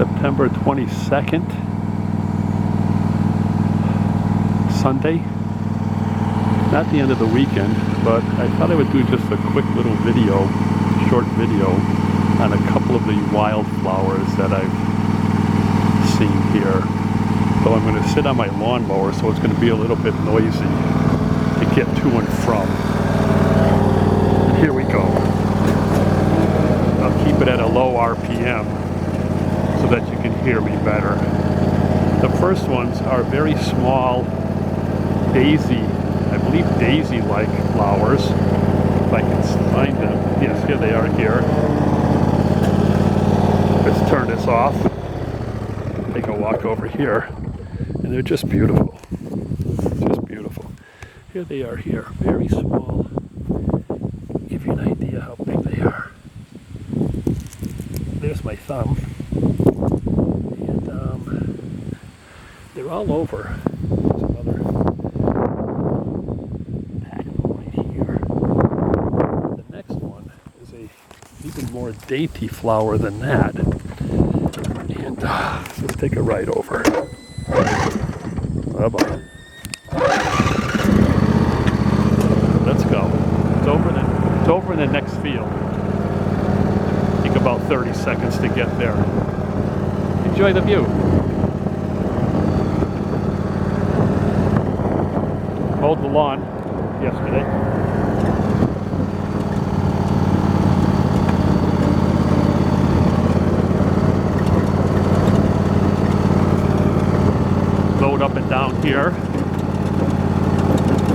September 22nd, Sunday. Not the end of the weekend, but I thought I would do just a quick little video, short video, on a couple of the wildflowers that I've seen here. So I'm going to sit on my lawnmower, so it's going to be a little bit noisy to get to and from. And here we go. I'll keep it at a low RPM so that you can hear me better. The first ones are very small daisy, I believe daisy-like flowers. If I can find them. Yes, here they are here. Let's turn this off. Take a walk over here. And they're just beautiful. Just beautiful. Here they are here. Very small. Give you an idea how big they are. There's my thumb. And they're all over. There's another pack of them right here. The next one is a even more dainty flower than that. And let's take a ride over. Bye-bye. Let's go. It's over in the next field. Take about 30 seconds to get there. Enjoy the view. Mowed the lawn yesterday. Load up and down here.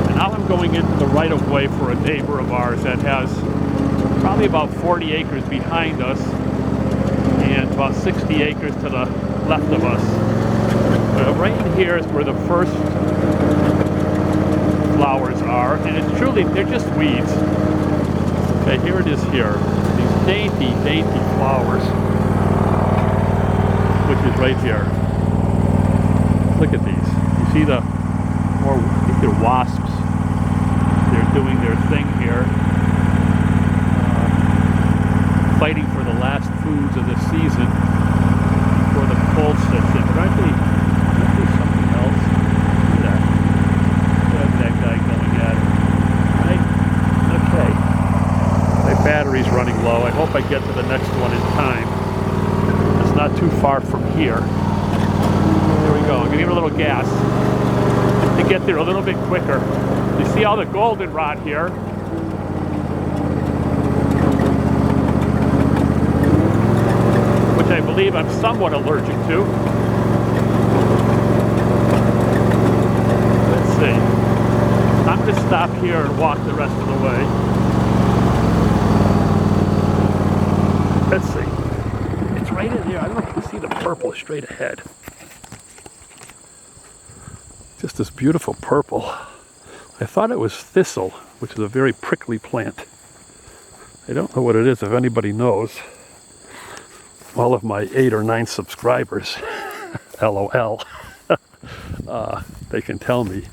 And now I'm going into the right-of-way for a neighbor of ours that has probably about 40 acres behind us and about 60 acres to the left of us. Right in here is where the first flowers are, and it's truly, they're just weeds. Okay, here it is here. These dainty, dainty flowers, which is right here. Look at these. You see the more, I think they're wasps. They're doing their thing here. Fighting for the last foods of the season before the cold sets in. But aren't they something else? Look at that. Look at that guy going at it. Right? Okay. My battery's running low. I hope I get to the next one in time. It's not too far from here. There we go. I'm going to give it a little gas to get there a little bit quicker. You see all the goldenrod here? Which I believe I'm somewhat allergic to. Let's see. I'm going to stop here and walk the rest of the way. Let's see. It's right in there. I don't know if you can see the purple straight ahead. Just this beautiful purple. I thought it was thistle, which is a very prickly plant. I don't know what it is, if anybody knows. All of my 8 or 9 subscribers, LOL, they can tell me.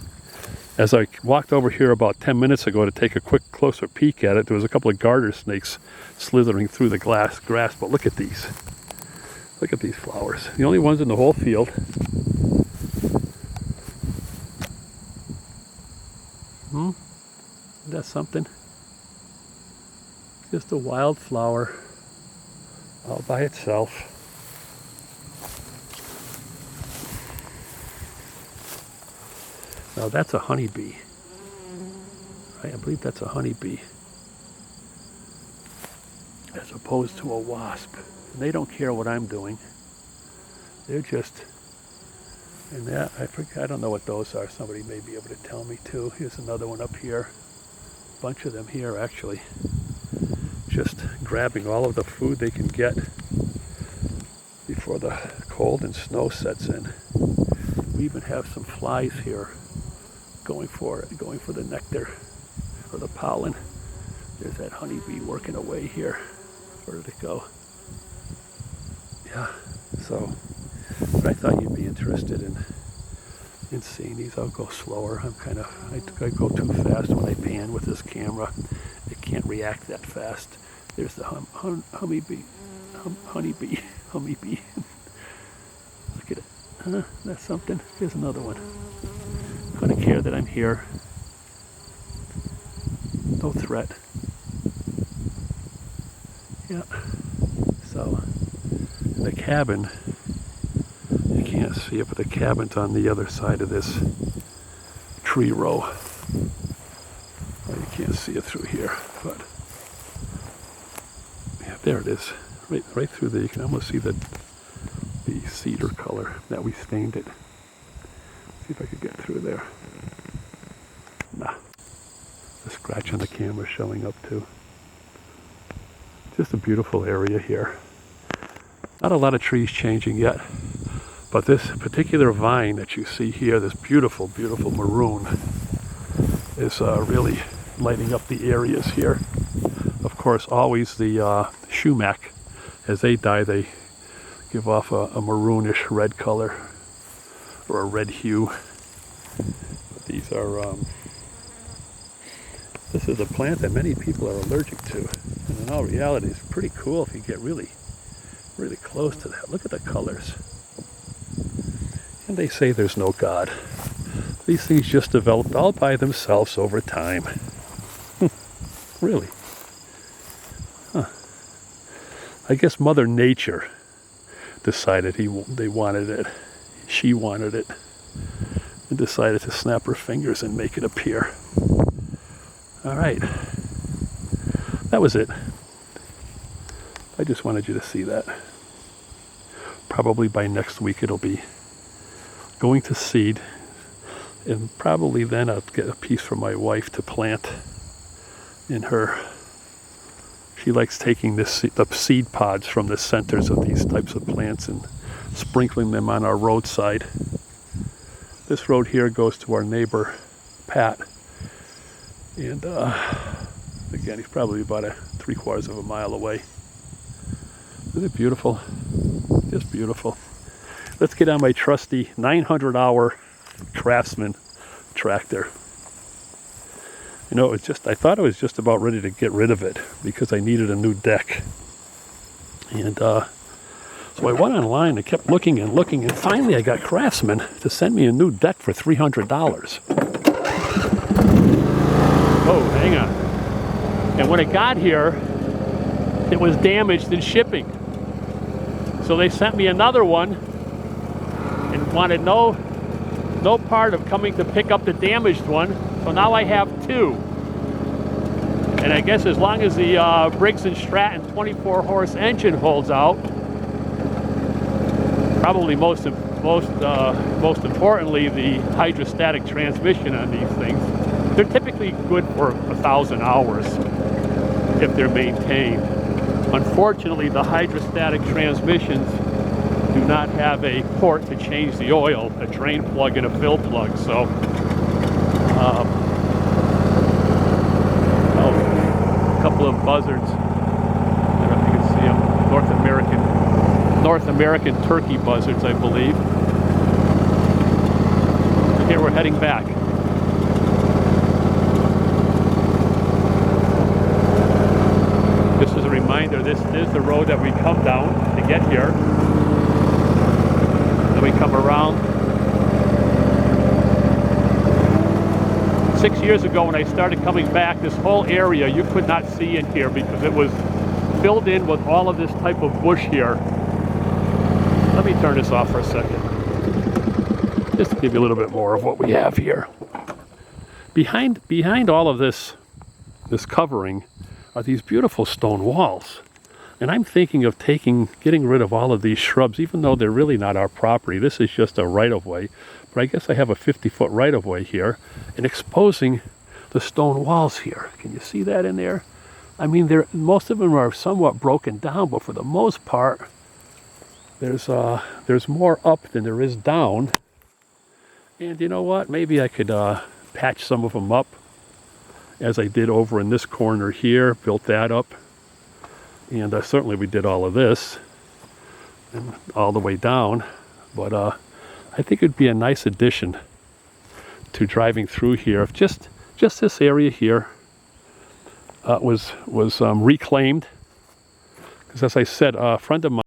As I walked over here about 10 minutes ago to take a quick closer peek at it, there was a couple of garter snakes slithering through the grass, but look at these. Look at these flowers. The only ones in the whole field. Isn't that something? Just a wildflower all by itself. Now that's a honeybee. Right? I believe that's a honeybee. As opposed to a wasp. And they don't care what I'm doing. They're just, and that, I don't know what those are. Somebody may be able to tell me too. Here's another one up here. A bunch of them here actually. Just grabbing all of the food they can get before the cold and snow sets in. We even have some flies here going for the nectar or the pollen. There's that honeybee working away here. Where did it go? Yeah, so, but I thought you'd be interested in seeing these. I'll go slower. I go too fast when I pan with this camera. It can't react that fast. There's the honeybee. That's something. Here's another one. Couldn't care that I'm here. No threat. Yeah. So the cabin, you can't see it, but the cabin's on the other side of this tree row. Well, you can't see it through here, but yeah, there it is. Right through there. You can almost see the cedar color that we stained it. See if I could get through there. Nah. The scratch on the camera showing up too. Just a beautiful area here. Not a lot of trees changing yet, but this particular vine that you see here, this beautiful, beautiful maroon, is really lighting up the areas here. Of course, always the sumac, as they die, they give off a maroonish red color, or a red hue. These are, this is a plant that many people are allergic to. And in all reality, it's pretty cool if you get really, really close to that. Look at the colors. And they say there's no God. These things just developed all by themselves over time. Really. Huh. I guess Mother Nature decided they wanted it. She wanted it. And decided to snap her fingers and make it appear. All right. That was it. I just wanted you to see that. Probably by next week it'll be going to seed, and probably then I'll get a piece for my wife to plant in her. She likes taking the seed pods from the centers of these types of plants and sprinkling them on our roadside. This road here goes to our neighbor, Pat. And again, he's probably about 3/4 of a mile away. Isn't it beautiful? Just beautiful. Let's get on my trusty 900-hour Craftsman tractor. You know, I thought I was just about ready to get rid of it because I needed a new deck. And so I went online and kept looking and looking, and finally I got Craftsman to send me a new deck for $300. Oh, hang on. And when it got here, it was damaged in shipping. So they sent me another one and wanted no part of coming to pick up the damaged one. So now I have two. And I guess as long as the Briggs & Stratton 24-horse engine holds out, probably most importantly, the hydrostatic transmission on these things, they're typically good for 1,000 hours if they're maintained. Unfortunately, the hydrostatic transmissions do not have a port to change the oil, a drain plug and a fill plug. So, a couple of buzzards. I don't know if you can see them. North American turkey buzzards, I believe. And here we're heading back. Just as a reminder, this is the road that we come down to get here. Then we come around. 6 years ago when I started coming back, this whole area you could not see in here because it was filled in with all of this type of bush here. Let me turn this off for a second. Just to give you a little bit more of what we have here. Behind all of this covering are these beautiful stone walls. And I'm thinking of getting rid of all of these shrubs, even though they're really not our property. This is just a right-of-way. But I guess I have a 50-foot right-of-way here, and exposing the stone walls here. Can you see that in there? I mean, most of them are somewhat broken down, but for the most part, there's more up than there is down. And you know what? Maybe I could patch some of them up, as I did over in this corner here, built that up. And certainly we did all of this and all the way down. But I think it'd be a nice addition to driving through here. If just this area here was reclaimed. Because as I said, a friend of mine